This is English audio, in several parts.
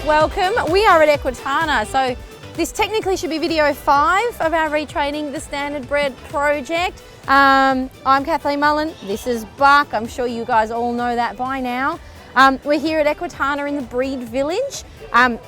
welcome. We are at Equitana, so this technically should be video 5 of our Retraining the Standardbred Project. I'm Kathleen Mullen, this is Buck. I'm sure you guys all know that by now. We're here at Equitana in the Breed Village.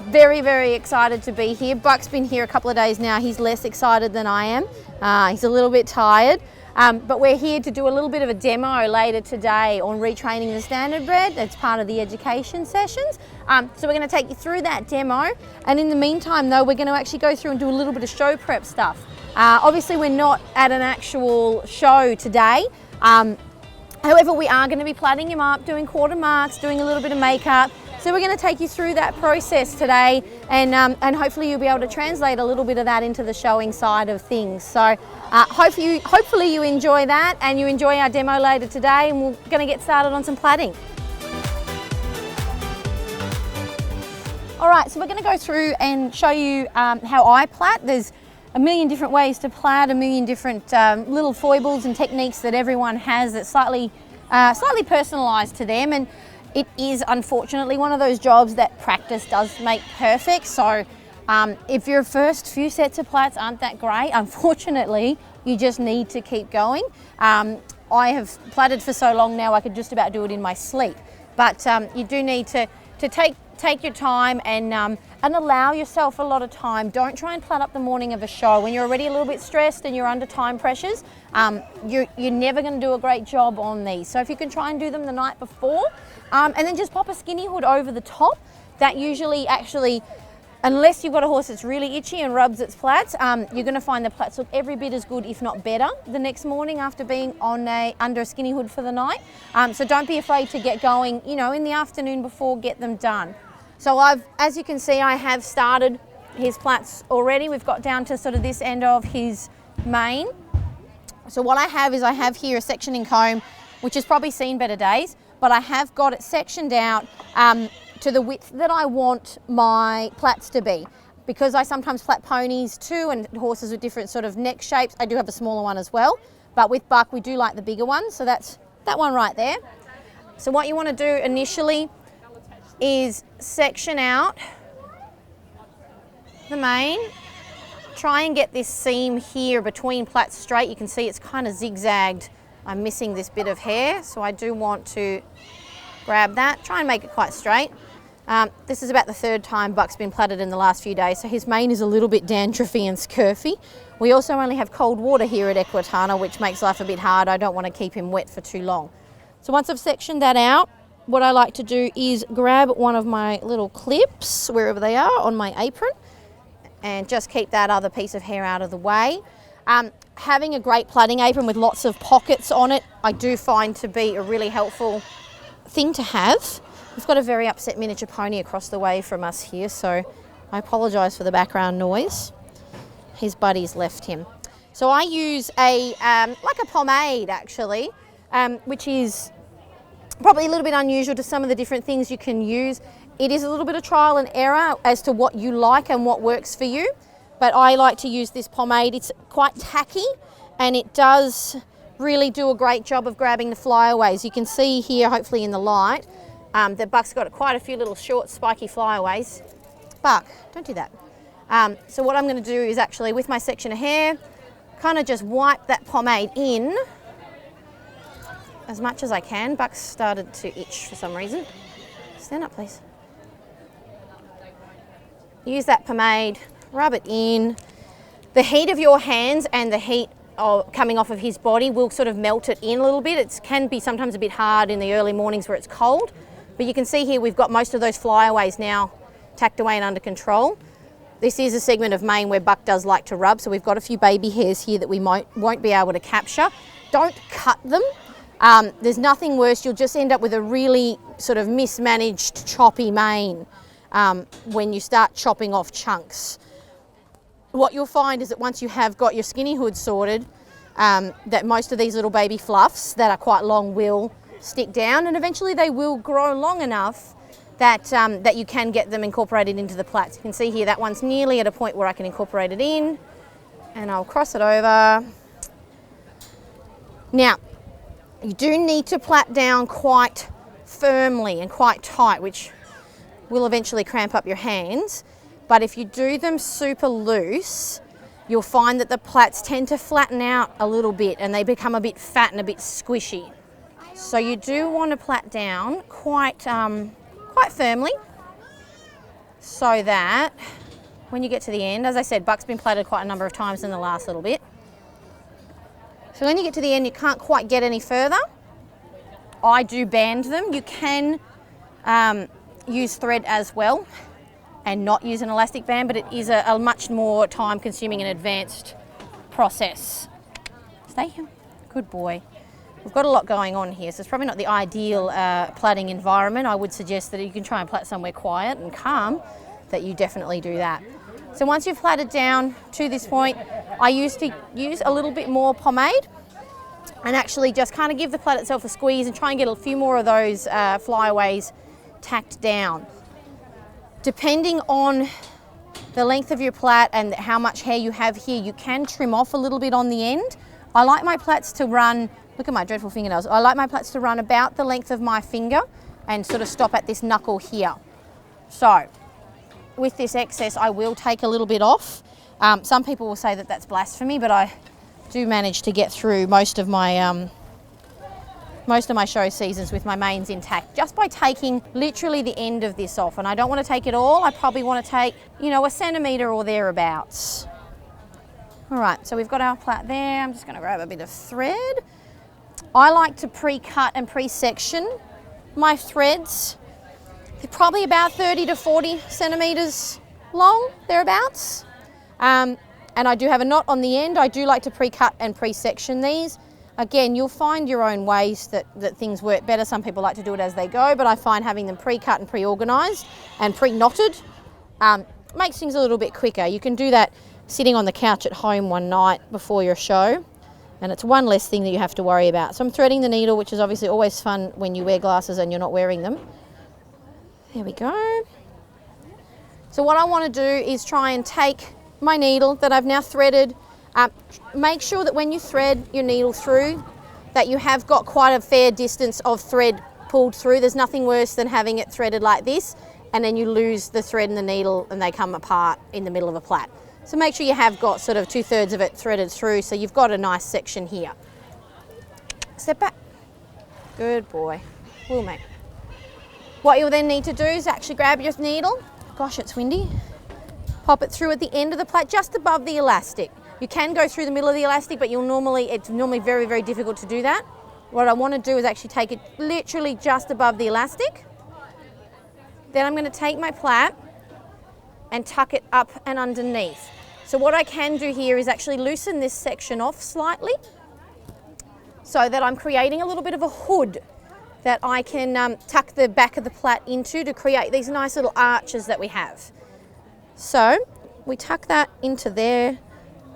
Very, very excited to be here. Buck's been here a couple of days now. He's less excited than I am. He's a little bit tired. But we're here to do a little bit of a demo later today on retraining the standardbred. That's part of the education sessions. So we're going to take you through that demo. And in the meantime, though, we're going to actually go through and do a little bit of show prep stuff. Obviously, we're not at an actual show today. However, we are going to be plaiting him up, doing quarter marks, doing a little bit of makeup. So we're going to take you through that process today, and hopefully you'll be able to translate a little bit of that into the showing side of things. So hopefully you enjoy that and you enjoy our demo later today, and we're going to get started on some plaiting. All right, so we're going to go through and show you how I plait. There's a million different ways to plait, a million different little foibles and techniques that everyone has that's slightly personalised to them. And it is unfortunately one of those jobs that practice does make perfect. So if your first few sets of plaits aren't that great, unfortunately, you just need to keep going. I have plaited for so long now, I could just about do it in my sleep. But you do need to take your time and allow yourself a lot of time. Don't try and plait up the morning of a show. When you're already a little bit stressed and you're under time pressures, you're never going to do a great job on these. So if you can try and do them the night before, and then just pop a skinny hood over the top, that usually actually, unless you've got a horse that's really itchy and rubs its plaits, you're going to find the plaits look every bit as good, if not better, the next morning after being under a skinny hood for the night. So don't be afraid to get going, in the afternoon before, get them done. So as you can see, I have started his plaits already. We've got down to sort of this end of his mane. So what I have here a sectioning comb, which has probably seen better days, but I have got it sectioned out to the width that I want my plaits to be. Because I sometimes plait ponies too, and horses with different sort of neck shapes. I do have a smaller one as well, but with Buck we do like the bigger one, so that's that one right there. So what you want to do initially is section out the mane. Try and get this seam here between plaits straight. You can see it's kind of zigzagged. I'm missing this bit of hair, so I do want to grab that. Try and make it quite straight. This is about the 3rd time Buck's been plaited in the last few days, so his mane is a little bit dandruffy and scurfy. We also only have cold water here at Equitana, which makes life a bit hard. I don't want to keep him wet for too long. So once I've sectioned that out, what I like to do is grab one of my little clips, wherever they are, on my apron, and just keep that other piece of hair out of the way. Having a great plaiting apron with lots of pockets on it, I do find to be a really helpful thing to have. We've got a very upset miniature pony across the way from us here, so I apologise for the background noise. His buddies left him. So I use like a pomade actually, which is probably a little bit unusual to some of the different things you can use. It is a little bit of trial and error as to what you like and what works for you, but I like to use this pomade. It's quite tacky and it does really do a great job of grabbing the flyaways. You can see here, hopefully in the light, that Buck's got quite a few little short spiky flyaways. Buck, don't do that. So what I'm going to do is actually, with my section of hair, kind of just wipe that pomade in as much as I can. Buck's started to itch for some reason. Stand up, please. Use that pomade, rub it in. The heat of your hands and the heat coming off of his body will sort of melt it in a little bit. It can be sometimes a bit hard in the early mornings where it's cold, but you can see here we've got most of those flyaways now tacked away and under control. This is a segment of mane where Buck does like to rub, so we've got a few baby hairs here that we won't be able to capture. Don't cut them. There's nothing worse. You'll just end up with a really sort of mismanaged choppy mane when you start chopping off chunks. What you'll find is that once you have got your skinny hood sorted, that most of these little baby fluffs that are quite long will stick down, and eventually they will grow long enough that you can get them incorporated into the plaits. You can see here that one's nearly at a point where I can incorporate it in, and I'll cross it over. Now, you do need to plait down quite firmly and quite tight, which will eventually cramp up your hands. But if you do them super loose, you'll find that the plaits tend to flatten out a little bit and they become a bit fat and a bit squishy. So you do want to plait down quite firmly, so that when you get to the end, as I said, Buck's been plaited quite a number of times in the last little bit. So when you get to the end, you can't quite get any further. I do band them. You can use thread as well and not use an elastic band, but it is a much more time consuming and advanced process. Stay here. Good boy. We've got a lot going on here, so it's probably not the ideal plaiting environment. I would suggest that you can try and plait somewhere quiet and calm, that you definitely do that. So once you've plaited down to this point, I used to use a little bit more pomade and actually just kind of give the plait itself a squeeze and try and get a few more of those flyaways tacked down. Depending on the length of your plait and how much hair you have here, you can trim off a little bit on the end. I like my plaits to run, look at my dreadful fingernails, I like my plaits to run about the length of my finger and sort of stop at this knuckle here. So with this excess, I will take a little bit off. Some people will say that that's blasphemy, but I do manage to get through most of my show seasons with my manes intact just by taking literally the end of this off. And I don't want to take it all. I probably want to take, you know, a centimetre or thereabouts. All right, so we've got our plait there. I'm just going to grab a bit of thread. I like to pre-cut and pre-section my threads. They're probably about 30 to 40 centimetres long, thereabouts. And I do have a knot on the end. I do like to pre-cut and pre-section these. Again, you'll find your own ways that things work better. Some people like to do it as they go, but I find having them pre-cut and pre-organised and pre-knotted makes things a little bit quicker. You can do that sitting on the couch at home one night before your show, and it's one less thing that you have to worry about. So I'm threading the needle, which is obviously always fun when you wear glasses and you're not wearing them. There we go. So what I want to do is try and take my needle that I've now threaded. Make sure that when you thread your needle through, that you have got quite a fair distance of thread pulled through. There's nothing worse than having it threaded like this and then you lose the thread and the needle and they come apart in the middle of a plait. So make sure you have got sort of 2/3 of it threaded through, so you've got a nice section here. Step back. Good boy. Well, mate. What you'll then need to do is actually grab your needle. Gosh, it's windy. Pop it through at the end of the plait, just above the elastic. You can go through the middle of the elastic, but it's normally very, very difficult to do that. What I want to do is actually take it literally just above the elastic. Then I'm going to take my plait and tuck it up and underneath. So what I can do here is actually loosen this section off slightly so that I'm creating a little bit of a hood that I can tuck the back of the plait into to create these nice little arches that we have. So we tuck that into there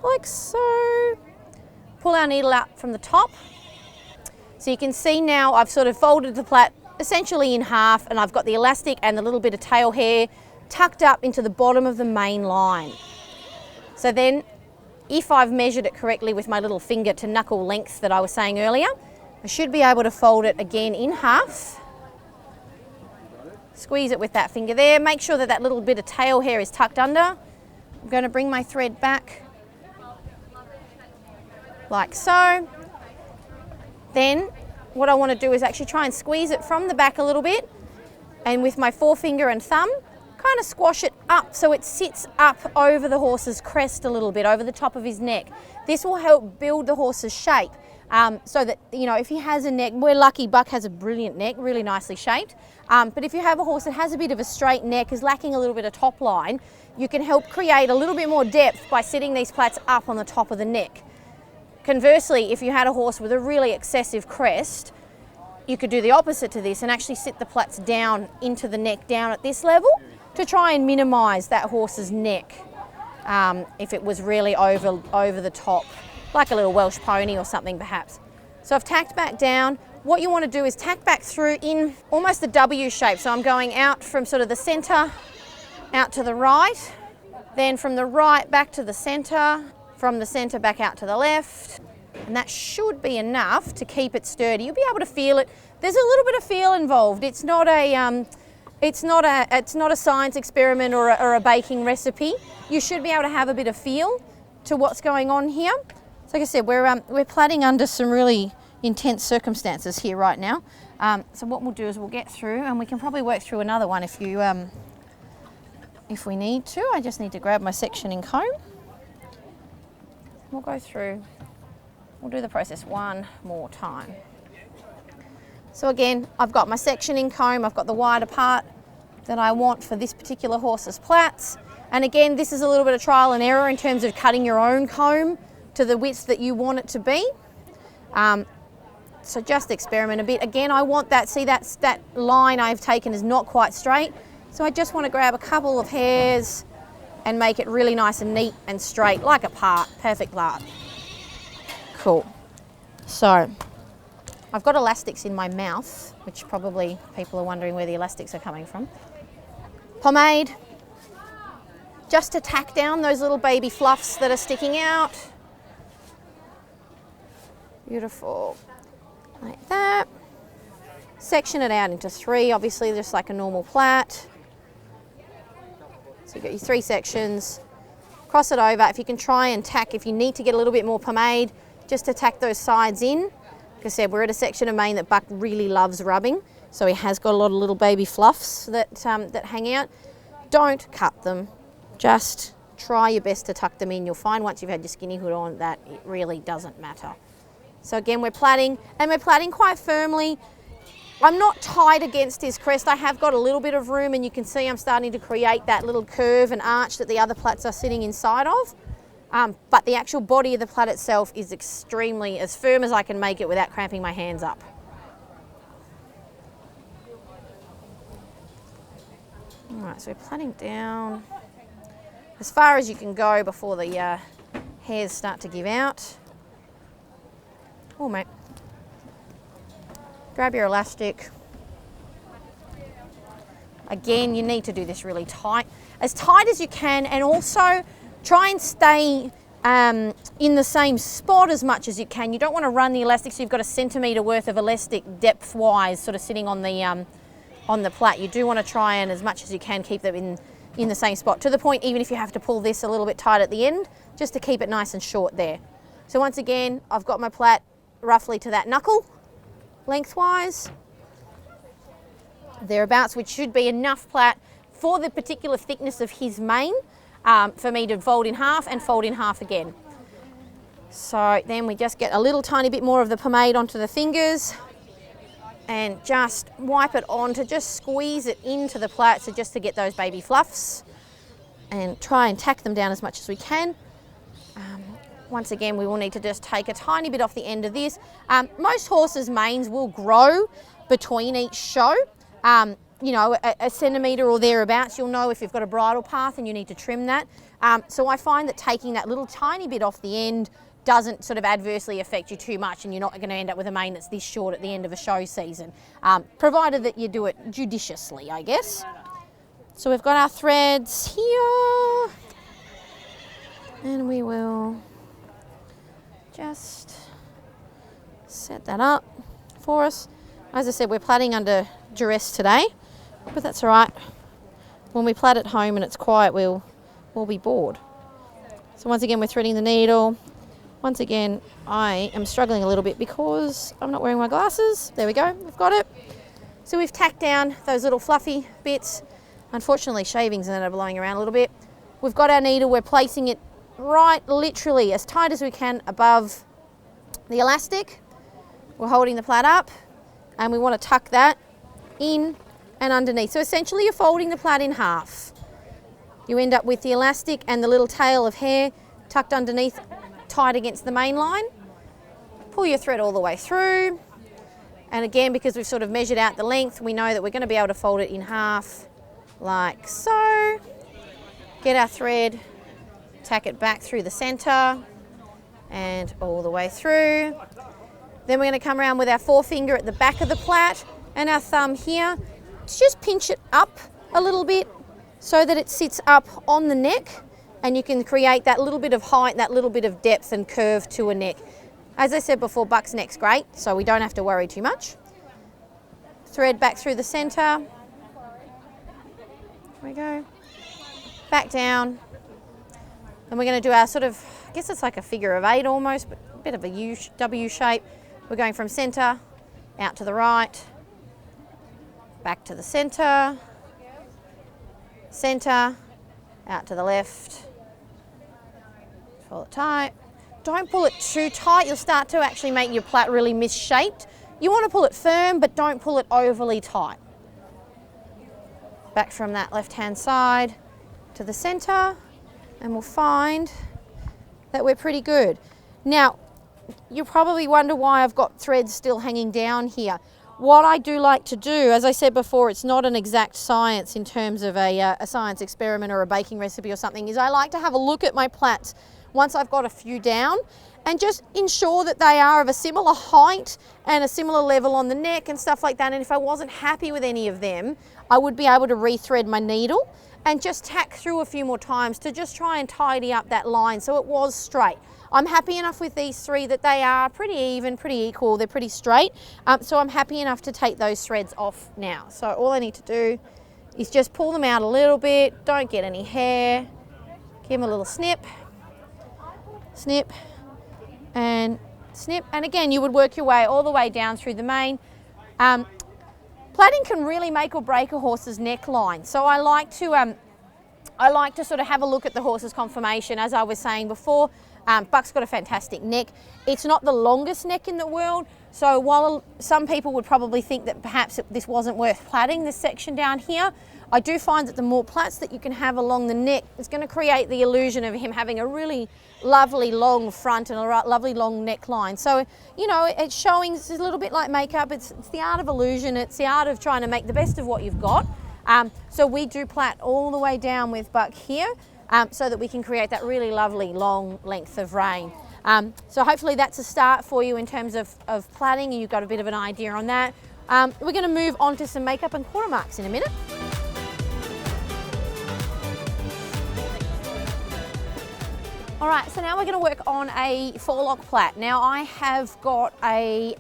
like so. Pull our needle out from the top. So you can see now I've sort of folded the plait essentially in half, and I've got the elastic and the little bit of tail hair tucked up into the bottom of the main line. So then, if I've measured it correctly with my little finger to knuckle length that I was saying earlier, I should be able to fold it again in half. Squeeze it with that finger there. Make sure that that little bit of tail hair is tucked under. I'm going to bring my thread back like so. Then what I want to do is actually try and squeeze it from the back a little bit, and with my forefinger and thumb kind of squash it up so it sits up over the horse's crest a little bit, over the top of his neck. This will help build the horse's shape so that, you know, if he has a neck, we're lucky Buck has a brilliant neck, really nicely shaped, but if you have a horse that has a bit of a straight neck, is lacking a little bit of top line, you can help create a little bit more depth by sitting these plaits up on the top of the neck. Conversely, if you had a horse with a really excessive crest, you could do the opposite to this and actually sit the plaits down into the neck, down at this level, to try and minimise that horse's neck if it was really over the top, like a little Welsh pony or something perhaps. So I've tacked back down. What you want to do is tack back through in almost a W shape. So I'm going out from sort of the centre out to the right, then from the right back to the centre, from the centre back out to the left, and that should be enough to keep it sturdy. You'll be able to feel it. There's a little bit of feel involved. It's not a It's not a science experiment or a baking recipe. You should be able to have a bit of feel to what's going on here. So like I said, we're plaiting under some really intense circumstances here right now. So what we'll do is we'll get through, and we can probably work through another one if we need to. I just need to grab my sectioning comb. We'll go through. We'll do the process one more time. So again, I've got my sectioning comb, I've got the wider part that I want for this particular horse's plaits. And again, this is a little bit of trial and error in terms of cutting your own comb to the width that you want it to be. So just experiment a bit. Again, I want that, see that line I've taken is not quite straight. So I just want to grab a couple of hairs and make it really nice and neat and straight, like a part, perfect part. Cool. So I've got elastics in my mouth, which probably people are wondering where the elastics are coming from. Pomade, just to tack down those little baby fluffs that are sticking out. Beautiful, like that. Section it out into 3, obviously just like a normal plait. So you've got your 3 sections, cross it over. If you can try and tack, if you need to get a little bit more pomade, just to tack those sides in. Like I said, we're at a section of mane that Buck really loves rubbing, so he has got a lot of little baby fluffs that hang out. Don't cut them, just try your best to tuck them in. You'll find once you've had your skinny hood on that it really doesn't matter. So again, we're plaiting, and we're plaiting quite firmly. I'm not tight against his crest. I have got a little bit of room, and you can see I'm starting to create that little curve and arch that the other plaits are sitting inside of. But the actual body of the plait itself is extremely as firm as I can make it without cramping my hands up. All right, so we're plaiting down as far as you can go before the hairs start to give out. Oh, mate. Grab your elastic. Again, you need to do this really tight as you can, and also try and stay in the same spot as much as you can. You don't want to run the elastic so you've got a centimetre worth of elastic depth-wise sort of sitting on the plait. You do want to try and, as much as you can, keep them in the same spot, to the point even if you have to pull this a little bit tight at the end, just to keep it nice and short there. So once again, I've got my plait roughly to that knuckle, lengthwise, thereabouts, which should be enough plait for the particular thickness of his mane. For me to fold in half and fold in half again. So then we just get a little tiny bit more of the pomade onto the fingers and just wipe it on to just squeeze it into the plait, so just to get those baby fluffs, and try and tack them down as much as we can. Once again, we will need to just take a tiny bit off the end of this. Most horses' manes will grow between each show. You know, a centimetre or thereabouts. You'll know if you've got a bridle path and you need to trim that. So I find that taking that little tiny bit off the end doesn't sort of adversely affect you too much, and you're not going to end up with a mane that's this short at the end of a show season, provided that you do it judiciously, I guess. So we've got our threads here, and we will just set that up for us. As I said, we're plaiting under duress today, but that's all right. When we plait at home and it's quiet, we'll be bored. So once again, we're threading the needle. Once again, I am struggling a little bit because I'm not wearing my glasses. There we go, we've got it. So we've tacked down those little fluffy bits. Unfortunately, shavings ended up blowing around a little bit. We've got our needle, we're placing it right literally as tight as we can above the elastic. We're holding the plait up, and we want to tuck that in and underneath. So essentially you're folding the plait in half. You end up with the elastic and the little tail of hair tucked underneath, tight against the main line. Pull your thread all the way through. And again, because we've sort of measured out the length, we know that we're going to be able to fold it in half like so. Get our thread, tack it back through the center and all the way through. Then we're going to come around with our forefinger at the back of the plait and our thumb here. Just pinch it up a little bit so that it sits up on the neck, and you can create that little bit of height, that little bit of depth and curve to a neck. As I said before, Buck's neck's great, so we don't have to worry too much. Thread back through the center There we go. Back down. And we're going to do our sort of, I guess it's like a figure of 8 almost, but a bit of a W shape. We're going from centre, out to the right, back to the centre, centre, out to the left. Pull it tight. Don't pull it too tight, you'll start to actually make your plait really misshaped. You want to pull it firm, but don't pull it overly tight. Back from that left-hand side to the centre, and we'll find that we're pretty good. Now, you'll probably wonder why I've got threads still hanging down here. What I do like to do, as I said before, it's not an exact science in terms of a science experiment or a baking recipe or something, is I like to have a look at my plaits once I've got a few down and just ensure that they are of a similar height and a similar level on the neck and stuff like that. And if I wasn't happy with any of them, I would be able to rethread my needle and just tack through a few more times to just try and tidy up that line so it was straight. I'm happy enough with these 3 that they are pretty even, pretty equal, they're pretty straight. So I'm happy enough to take those threads off now. So all I need to do is just pull them out a little bit, don't get any hair, give them a little snip, snip, and snip. And again, you would work your way all the way down through the mane. Plaiting can really make or break a horse's neckline. So I like to sort of have a look at the horse's conformation. As I was saying before, Buck's got a fantastic neck. It's not the longest neck in the world, so while some people would probably think that perhaps this wasn't worth plaiting, this section down here, I do find that the more plaits that you can have along the neck, it's going to create the illusion of him having a really lovely long front and a lovely long neckline. So, you know, it's showing, it's a little bit like makeup, it's the art of illusion, it's the art of trying to make the best of what you've got. So we do plait all the way down with Buck here, so that we can create that really lovely long length of rein. So hopefully that's a start for you in terms of plaiting, and you've got a bit of an idea on that. We're going to move on to some makeup and quarter marks in a minute. All right, so now we're going to work on a forelock plait. Now I have got a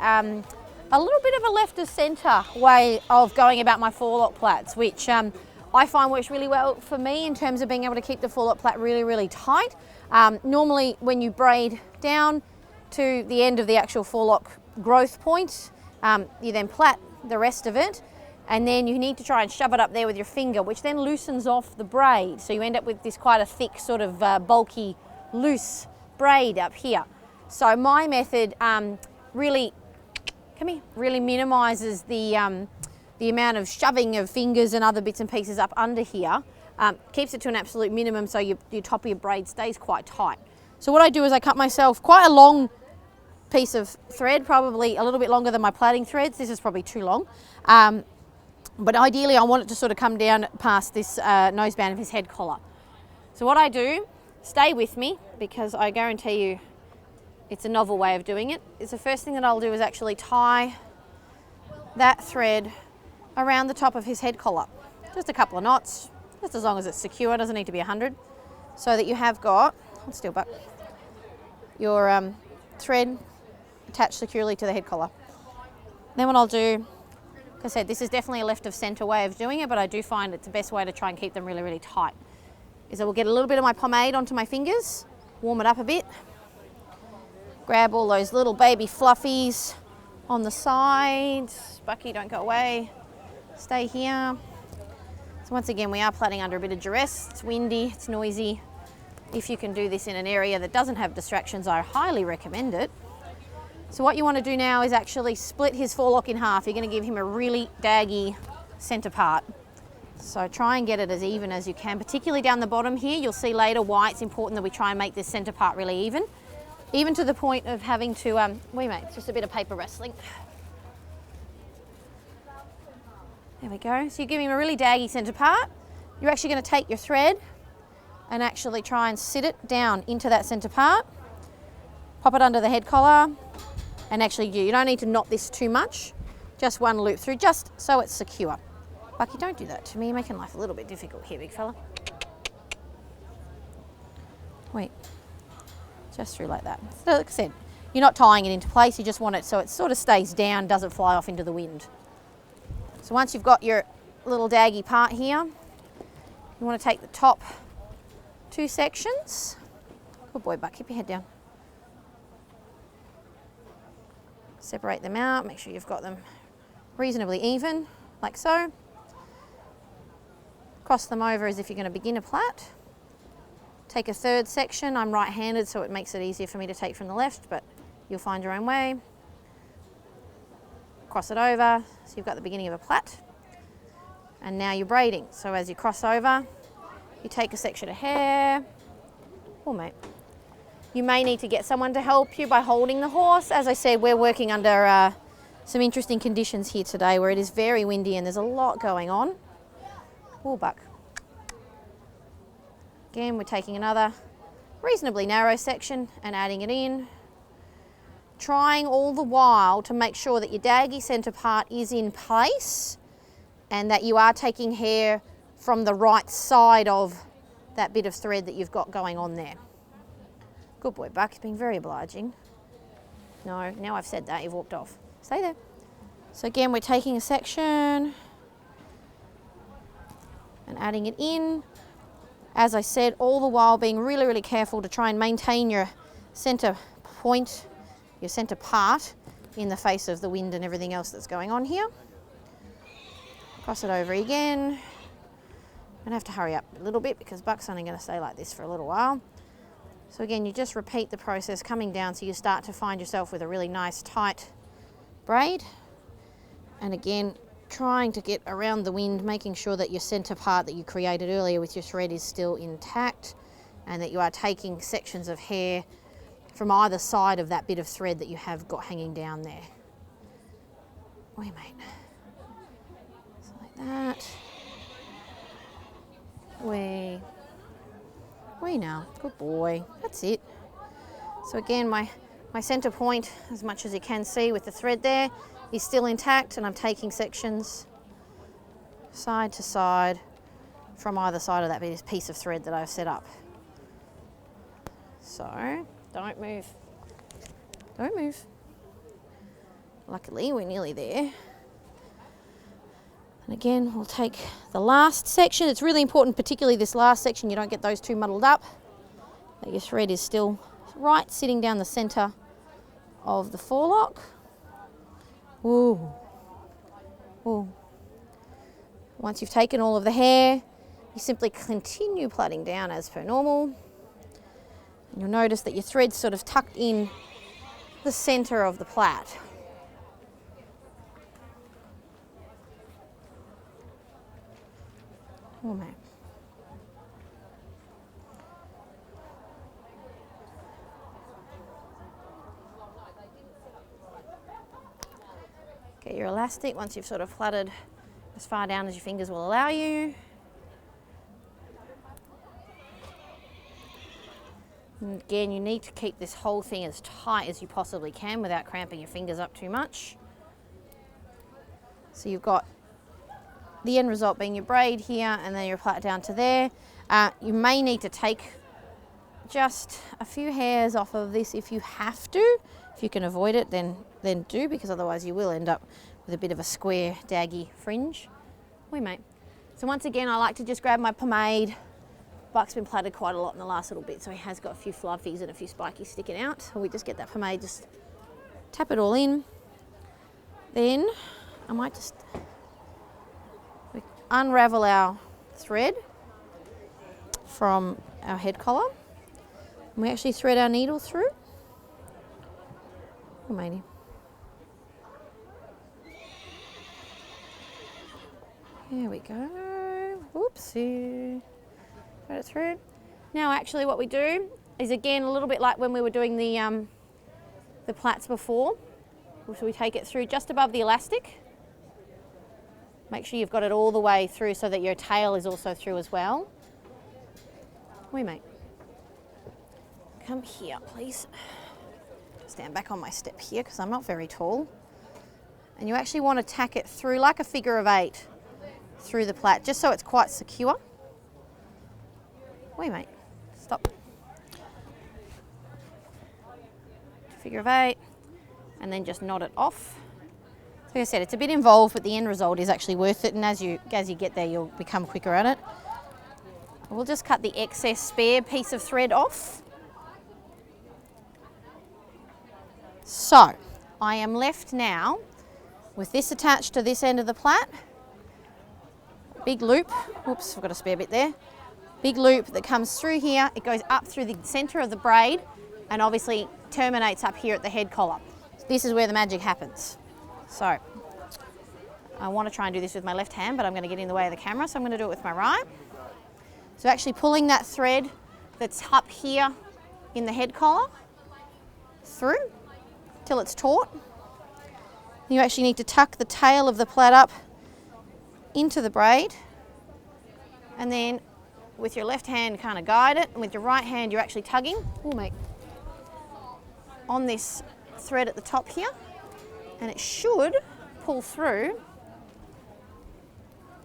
little bit of a left of centre way of going about my forelock plaits, which I find works really well for me in terms of being able to keep the forelock plait really, really tight. Normally when you braid down to the end of the actual forelock growth point, you then plait the rest of it, and then you need to try and shove it up there with your finger, which then loosens off the braid. So you end up with this quite a thick sort of bulky loose braid up here. So my method really minimises the amount of shoving of fingers and other bits and pieces up under here, keeps it to an absolute minimum so your top of your braid stays quite tight. So what I do is I cut myself quite a long piece of thread, probably a little bit longer than my plaiting threads. This is probably too long. But ideally I want it to sort of come down past this noseband of his head collar. So what I do, stay with me because I guarantee you it's a novel way of doing it, is the first thing that I'll do is actually tie that thread around the top of his head collar. Just a couple of knots, just as long as it's secure, doesn't need to be 100, so that you have got, hold still Buck, your thread attached securely to the head collar. Then what I'll do, like I said, this is definitely a left of centre way of doing it, but I do find it's the best way to try and keep them really, really tight, is I will get a little bit of my pomade onto my fingers, warm it up a bit, grab all those little baby fluffies on the sides. Bucky, don't go away, stay here. So once again, we are plaiting under a bit of duress. It's windy, it's noisy. If you can do this in an area that doesn't have distractions, I highly recommend it. So what you want to do now is actually split his forelock in half. You're going to give him a really daggy centre part. So try and get it as even as you can, particularly down the bottom here. You'll see later why it's important that we try and make this centre part really even to the point of having to, it's just a bit of paper wrestling. There we go. So you give him a really daggy centre part. You're actually going to take your thread and actually try and sit it down into that centre part. Pop it under the head collar, and actually you don't need to knot this too much. Just one loop through, just so it's secure. Bucky, don't do that to me. You're making life a little bit difficult here, big fella. Wait, just through like that. So like I said, you're not tying it into place, you just want it so it sort of stays down, doesn't fly off into the wind. So once you've got your little daggy part here, You want to take the top 2 sections. Good boy, Buck, keep your head down. Separate them out, make sure you've got them reasonably even, like so. Cross them over as if you're going to begin a plait. Take a 3rd section. I'm right-handed, so it makes it easier for me to take from the left, but you'll find your own way. Cross it over, so you've got the beginning of a plait. And now you're braiding. So as you cross over, you take a section of hair. Oh, mate. You may need to get someone to help you by holding the horse. As I said, we're working under some interesting conditions here today where it is very windy and there's a lot going on. Oh, Buck. Again, we're taking another reasonably narrow section and adding it in. Trying all the while to make sure that your daggy centre part is in place and that you are taking hair from the right side of that bit of thread that you've got going on there. Good boy, Buck, you're being very obliging. No, now I've said that, you've walked off. Stay there. So again, we're taking a section and adding it in. As I said, all the while being really, really careful to try and maintain your centre point, your centre part in the face of the wind and everything else that's going on here. Cross it over again. I'm gonna have to hurry up a little bit because Buck's only gonna stay like this for a little while. So again, you just repeat the process coming down so you start to find yourself with a really nice tight braid. And again, trying to get around the wind, making sure that your centre part that you created earlier with your thread is still intact and that you are taking sections of hair from either side of that bit of thread that you have got hanging down there. Wait, mate. So like that. Wee now, good boy, that's it. So again, my centre point, as much as you can see with the thread there, is still intact and I'm taking sections side to side from either side of that piece of thread that I've set up. So, don't move. Don't move. Luckily, we're nearly there. And again, we'll take the last section. It's really important, particularly this last section, you don't get those two muddled up, that your thread is still right sitting down the centre of the forelock. Ooh. Ooh. Once you've taken all of the hair, you simply continue plaiting down as per normal. And you'll notice that your thread's sort of tucked in the centre of the plait. Oh, man. Get your elastic once you've sort of plaited as far down as your fingers will allow you. And again, you need to keep this whole thing as tight as you possibly can without cramping your fingers up too much. So you've got the end result being your braid here and then your plait down to there. You may need to take just a few hairs off of this if you have to. If you can avoid it, then do, because otherwise you will end up with a bit of a square, daggy fringe. Wait, mate. So once again, I like to just grab my pomade. Buck's been plaited quite a lot in the last little bit, so he has got a few fluffies and a few spikies sticking out. So we just get that pomade, just tap it all in. Then I might just unravel our thread from our head collar. And we actually thread our needle through. Oh, matey. There we go. Whoopsie. Thread it through. Now actually what we do is, again, a little bit like when we were doing the plaits before. So we take it through just above the elastic. Make sure you've got it all the way through so that your tail is also through as well. Wait, mate. Come here, please. Stand back on my step here because I'm not very tall. And you actually want to tack it through like a figure of 8 through the plait, just so it's quite secure. Wait, mate. Stop. Figure of 8, and then just knot it off. Like I said, it's a bit involved, but the end result is actually worth it, and as you get there, you'll become quicker at it. We'll just cut the excess spare piece of thread off. So I am left now with this attached to this end of the plait. Big loop, oops, I've got a spare bit there. Big loop that comes through here, it goes up through the center of the braid and obviously terminates up here at the head collar. This is where the magic happens. So I want to try and do this with my left hand, but I'm going to get in the way of the camera, so I'm going to do it with my right. So actually pulling that thread that's up here in the head collar through till it's taut. You actually need to tuck the tail of the plait up into the braid, and then with your left hand kind of guide it, and with your right hand you're actually tugging on this thread at the top here, and it should pull through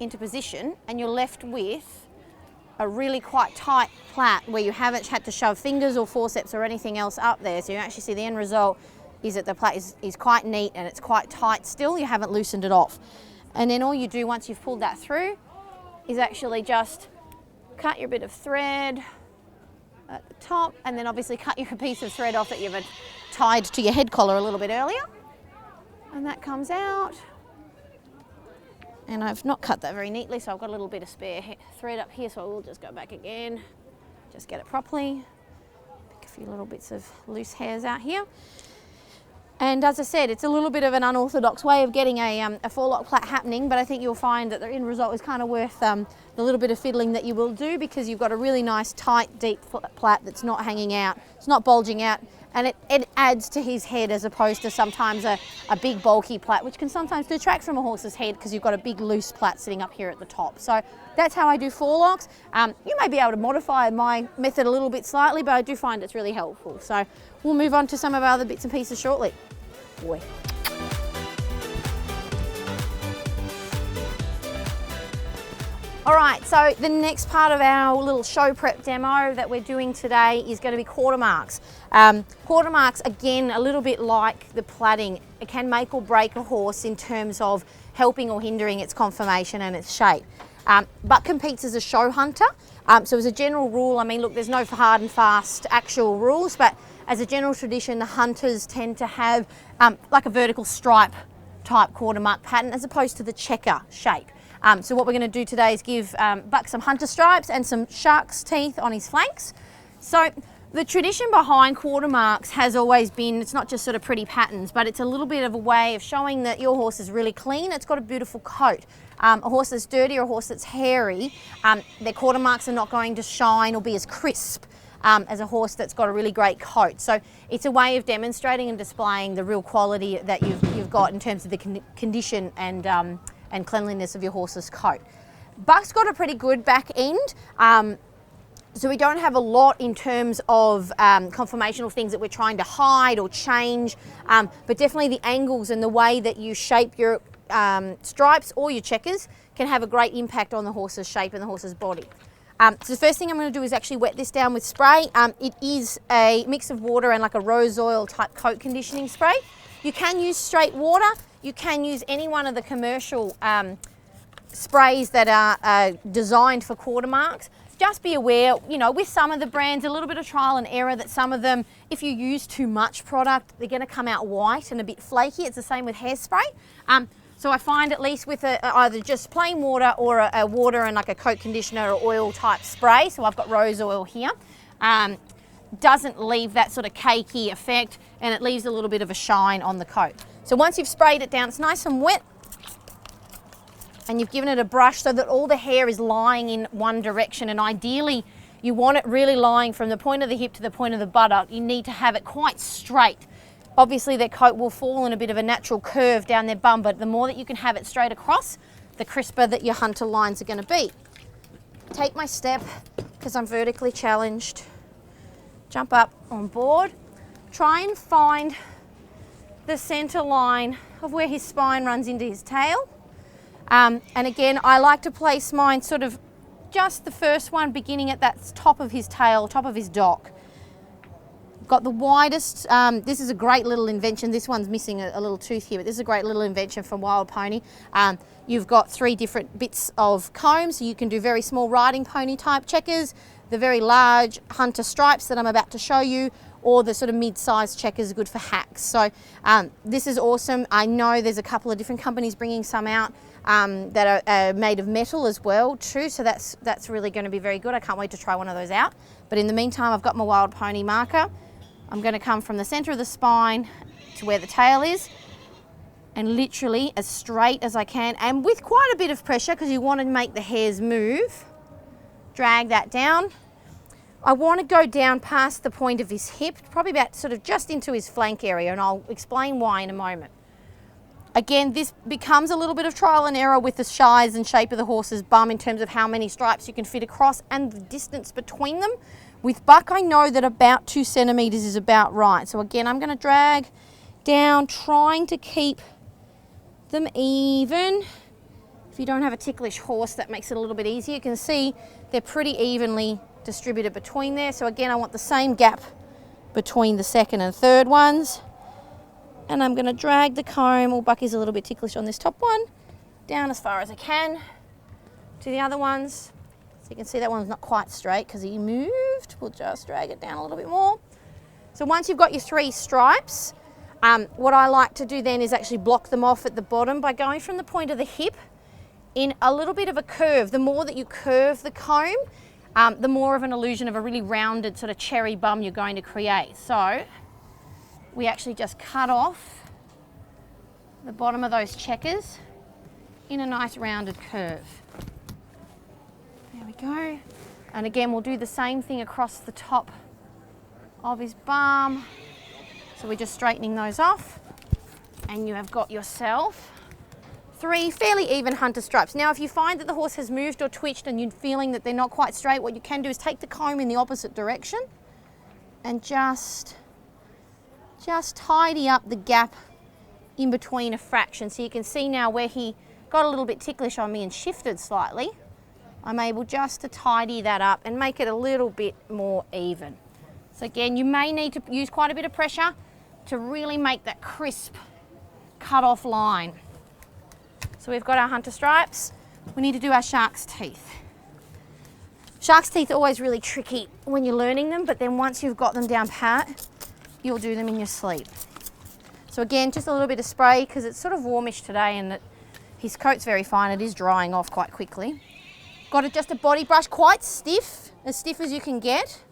into position, and you're left with a really quite tight plait where you haven't had to shove fingers or forceps or anything else up there. So you actually see the end result is that the plait is quite neat and it's quite tight still, you haven't loosened it off. And then all you do once you've pulled that through is actually just cut your bit of thread at the top, and then obviously cut your piece of thread off that you've tied to your head collar a little bit earlier. And that comes out. And I've not cut that very neatly, so I've got a little bit of spare thread up here, so I will just go back again, just get it properly. Pick a few little bits of loose hairs out here. And as I said, it's a little bit of an unorthodox way of getting a forelock plait happening, but I think you'll find that the end result is kind of worth the little bit of fiddling that you will do, because you've got a really nice, tight, deep plait that's not hanging out, it's not bulging out, and it adds to his head as opposed to sometimes a big, bulky plait, which can sometimes detract from a horse's head because you've got a big, loose plait sitting up here at the top. So that's how I do forelocks. You may be able to modify my method a little bit slightly, but I do find it's really helpful. So we'll move on to some of our other bits and pieces shortly. Boy. All right, so the next part of our little show prep demo that we're doing today is going to be quarter marks. Quarter marks, again, a little bit like the plaiting, it can make or break a horse in terms of helping or hindering its conformation and its shape. But competes as a show hunter. So as a general rule, I mean, look, there's no hard and fast actual rules, but as a general tradition, the hunters tend to have like a vertical stripe type quarter mark pattern as opposed to the checker shape. So what we're going to do today is give Buck some hunter stripes and some shark's teeth on his flanks. So the tradition behind quarter marks has always been, it's not just sort of pretty patterns, but it's a little bit of a way of showing that your horse is really clean, it's got a beautiful coat. A horse that's dirty or a horse that's hairy, their quarter marks are not going to shine or be as crisp as a horse that's got a really great coat. So it's a way of demonstrating and displaying the real quality that you've got in terms of the condition and cleanliness of your horse's coat. Buck's got a pretty good back end, so we don't have a lot in terms of conformational things that we're trying to hide or change, but definitely the angles and the way that you shape your stripes or your checkers can have a great impact on the horse's shape and the horse's body. So the first thing I'm going to do is actually wet this down with spray. It is a mix of water and like a rose oil type coat conditioning spray. You can use straight water. You can use any one of the commercial sprays that are designed for quarter marks. Just be aware, you know, with some of the brands, a little bit of trial and error that some of them, if you use too much product, they're going to come out white and a bit flaky. It's the same with hairspray. So I find at least with either just plain water or a water and like a coat conditioner or oil type spray, so I've got rose oil here, doesn't leave that sort of cakey effect, and it leaves a little bit of a shine on the coat. So once you've sprayed it down, it's nice and wet, and you've given it a brush so that all the hair is lying in one direction, and ideally you want it really lying from the point of the hip to the point of the buttock. You need to have it quite straight. Obviously their coat will fall in a bit of a natural curve down their bum, but the more that you can have it straight across, the crisper that your hunter lines are going to be. Take my step, because I'm vertically challenged. Jump up on board. Try and find the center line of where his spine runs into his tail. And again, I like to place mine sort of just the first one beginning at that top of his tail, top of his dock. Got the widest, this is a great little invention. This one's missing a little tooth here, but this is a great little invention from Wild Pony. You've got 3 different bits of comb, so you can do very small riding pony type checkers, the very large hunter stripes that I'm about to show you, or the sort of mid-sized checkers are good for hacks. So this is awesome. I know there's a couple of different companies bringing some out that are made of metal as well too, so that's really going to be very good. I can't wait to try one of those out. But in the meantime, I've got my Wild Pony marker. I'm going to come from the center of the spine to where the tail is, and literally as straight as I can, and with quite a bit of pressure because you want to make the hairs move. Drag that down. I want to go down past the point of his hip, probably about sort of just into his flank area, and I'll explain why in a moment. Again, this becomes a little bit of trial and error with the size and shape of the horse's bum in terms of how many stripes you can fit across and the distance between them. With buck, I know that about 2 centimeters is about right. So again, I'm going to drag down, trying to keep them even. If you don't have a ticklish horse, that makes it a little bit easier. You can see they're pretty evenly distributed between there. So again, I want the same gap between the second and third ones. And I'm going to drag the comb, or Bucky's a little bit ticklish on this top one, down as far as I can to the other ones. So you can see that one's not quite straight because he moved. We'll just drag it down a little bit more. So once you've got your 3 stripes, what I like to do then is actually block them off at the bottom by going from the point of the hip in a little bit of a curve. The more that you curve the comb, the more of an illusion of a really rounded sort of cherry bum you're going to create. So we actually just cut off the bottom of those checkers in a nice rounded curve. There we go. And again, we'll do the same thing across the top of his bum. So we're just straightening those off, and you have got yourself 3 fairly even hunter stripes. Now, if you find that the horse has moved or twitched and you're feeling that they're not quite straight, what you can do is take the comb in the opposite direction and just tidy up the gap in between a fraction. So you can see now where he got a little bit ticklish on me and shifted slightly, I'm able just to tidy that up and make it a little bit more even. So again, you may need to use quite a bit of pressure to really make that crisp cut off line. So we've got our hunter stripes. We need to do our shark's teeth. Shark's teeth are always really tricky when you're learning them, but then once you've got them down pat, you'll do them in your sleep. So again, just a little bit of spray because it's sort of warmish today and his coat's very fine. It is drying off quite quickly. Got just a body brush, quite stiff as you can get.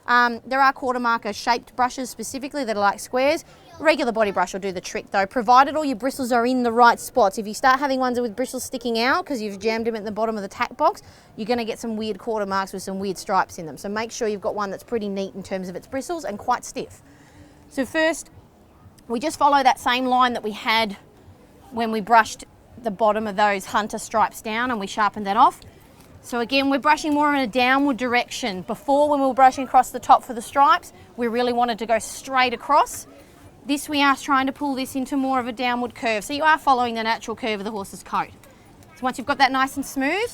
There are quarter marker shaped brushes specifically that are like squares. Regular body brush will do the trick though, provided all your bristles are in the right spots. If you start having ones with bristles sticking out because you've jammed them at the bottom of the tack box, you're going to get some weird quarter marks with some weird stripes in them. So make sure you've got one that's pretty neat in terms of its bristles and quite stiff. So first, we just follow that same line that we had when we brushed the bottom of those hunter stripes down and we sharpened that off. So again, we're brushing more in a downward direction. Before, when we were brushing across the top for the stripes, we really wanted to go straight across. This, we are trying to pull this into more of a downward curve. So you are following the natural curve of the horse's coat. So once you've got that nice and smooth,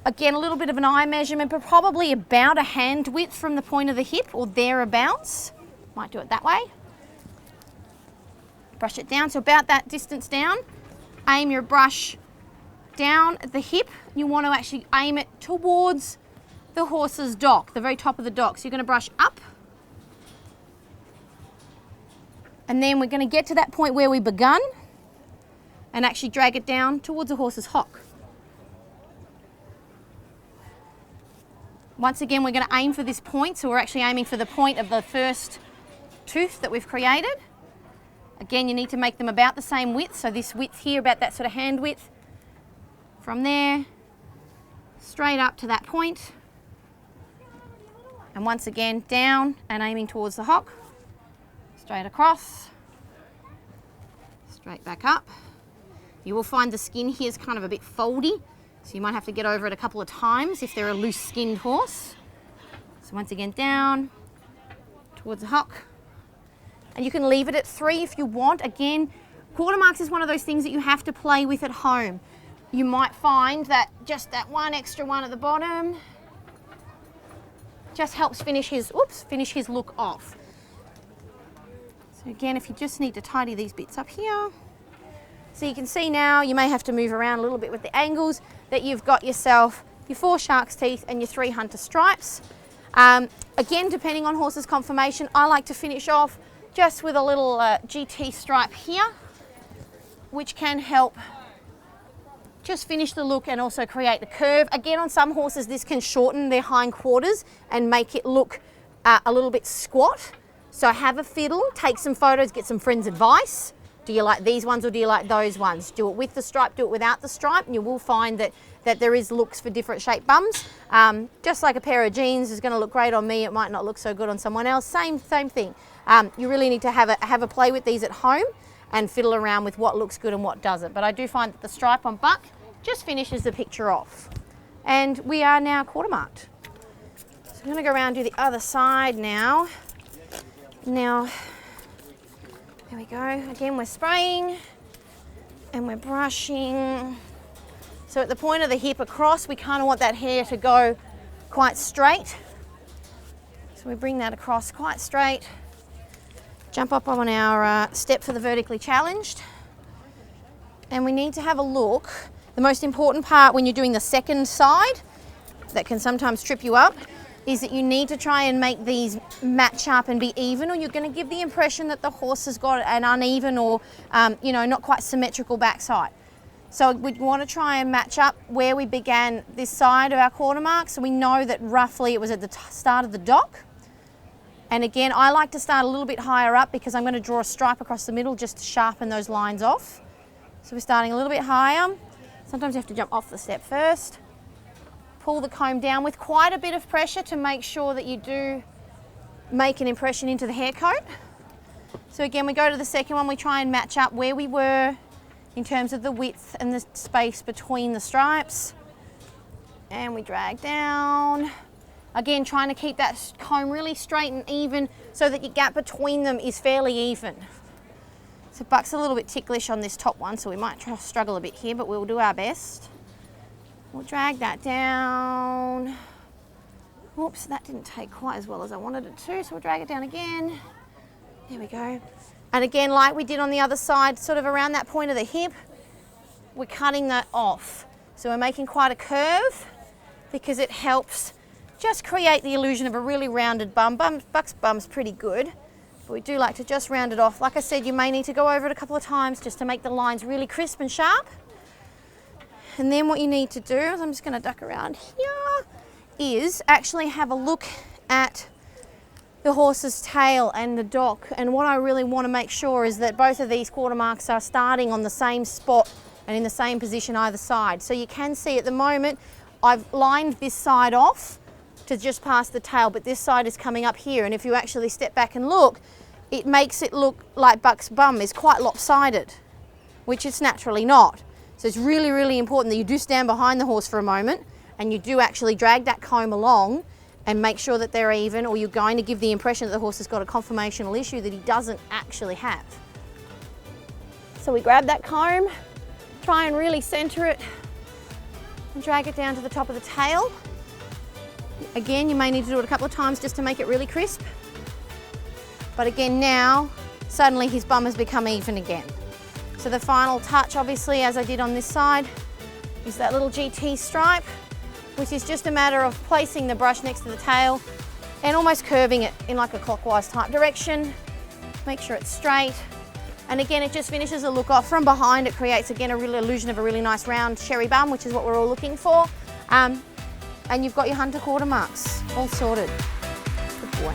again, a little bit of an eye measurement, but probably about a hand width from the point of the hip or thereabouts. Might do it that way. Brush it down, so about that distance down. Aim your brush down at the hip. You want to actually aim it towards the horse's dock, the very top of the dock. So you're going to brush up. And then we're going to get to that point where we begun and actually drag it down towards the horse's hock. Once again, we're going to aim for this point. So we're actually aiming for the point of the first tooth that we've created. Again, you need to make them about the same width. So this width here, about that sort of hand width. From there, straight up to that point. And once again, down and aiming towards the hock. Straight across. Straight back up. You will find the skin here is kind of a bit foldy, so you might have to get over it a couple of times if they're a loose-skinned horse. So once again, down towards the hock. And you can leave it at 3 if you want. Again, quarter marks is one of those things that you have to play with at home. You might find that just that one extra one at the bottom just helps finish his look off. So again, if you just need to tidy these bits up here. So you can see now, you may have to move around a little bit with the angles, that you've got yourself your 4 shark's teeth and your 3 hunter stripes. Again, depending on horse's conformation, I like to finish off just with a little GT stripe here, which can help just finish the look and also create the curve. Again, on some horses, this can shorten their hindquarters and make it look a little bit squat. So have a fiddle, take some photos, get some friends' advice. Do you like these ones or do you like those ones? Do it with the stripe, do it without the stripe, and you will find that there is looks for different shaped bums. Just like a pair of jeans is going to look great on me, it might not look so good on someone else. Same thing. You really need to have a play with these at home and fiddle around with what looks good and what doesn't. But I do find that the stripe on buck just finishes the picture off. And we are now quarter marked. So I'm going to go around to the other side now. Now, there we go. Again, we're spraying and we're brushing. So at the point of the hip across, we kind of want that hair to go quite straight. So we bring that across quite straight. Jump up on our step for the vertically challenged. And we need to have a look. The most important part when you're doing the second side, that can sometimes trip you up, is that you need to try and make these match up and be even, or you're going to give the impression that the horse has got an uneven or you know, not quite symmetrical backside. So we want to try and match up where we began this side of our quarter mark, so we know that roughly it was at the start of the dock. And again, I like to start a little bit higher up because I'm going to draw a stripe across the middle just to sharpen those lines off. So we're starting a little bit higher. Sometimes you have to jump off the step first. Pull the comb down with quite a bit of pressure to make sure that you do make an impression into the hair coat. So again, we go to the second one, we try and match up where we were in terms of the width and the space between the stripes. And we drag down. Again, trying to keep that comb really straight and even so that your gap between them is fairly even. So Buck's a little bit ticklish on this top one, so we might try to struggle a bit here, but we'll do our best. We'll drag that down. Oops, that didn't take quite as well as I wanted it to, so we'll drag it down again. There we go. And again, like we did on the other side, sort of around that point of the hip, we're cutting that off. So we're making quite a curve because it helps just create the illusion of a really rounded bum. Buck's bum's pretty good, but we do like to just round it off. Like I said, you may need to go over it a couple of times just to make the lines really crisp and sharp. And then what you need to do, is I'm just going to duck around here, is actually have a look at the horse's tail and the dock. And what I really want to make sure is that both of these quarter marks are starting on the same spot and in the same position either side. So you can see at the moment, I've lined this side off to just past the tail, but this side is coming up here. And if you actually step back and look, it makes it look like Buck's bum is quite lopsided, which it's naturally not. So it's really, really important that you do stand behind the horse for a moment and you do actually drag that comb along and make sure that they're even, or you're going to give the impression that the horse has got a conformational issue that he doesn't actually have. So we grab that comb, try and really center it and drag it down to the top of the tail. Again, you may need to do it a couple of times just to make it really crisp. But again, now, suddenly his bum has become even again. So the final touch, obviously, as I did on this side, is that little GT stripe, which is just a matter of placing the brush next to the tail and almost curving it in like a clockwise type direction. Make sure it's straight. And again, it just finishes the look off. From behind, it creates, again, a real illusion of a really nice round cherry bum, which is what we're all looking for. And you've got your hunter quarter marks all sorted. Good boy.